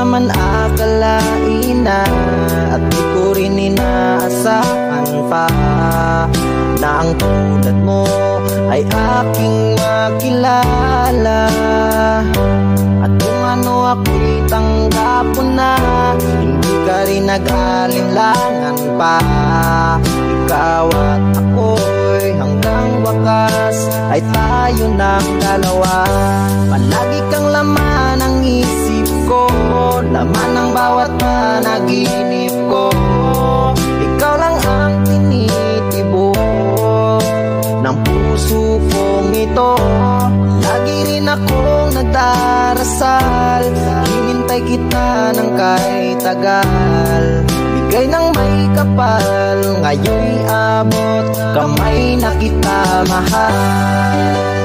naman akalain na, at di ko rin inaasahan pa, na ang tulad mo ay aking makilala. At kung ano ako'y tanggap mo na, hindi ka rin nag-alinlangan pa. Ikaw at ako'y hanggang wakas ay tayo ng dalawa. Palagi kang laman ng isip ko, laman ng bawat panaginip ko. Ikaw lang ang tinitibok ng puso kong ito. Lagi rin akong nagdarasal, hinintay kita ng kahit tagal. Bigay ng may kapal, ngayon'y abot kamay na kita mahal.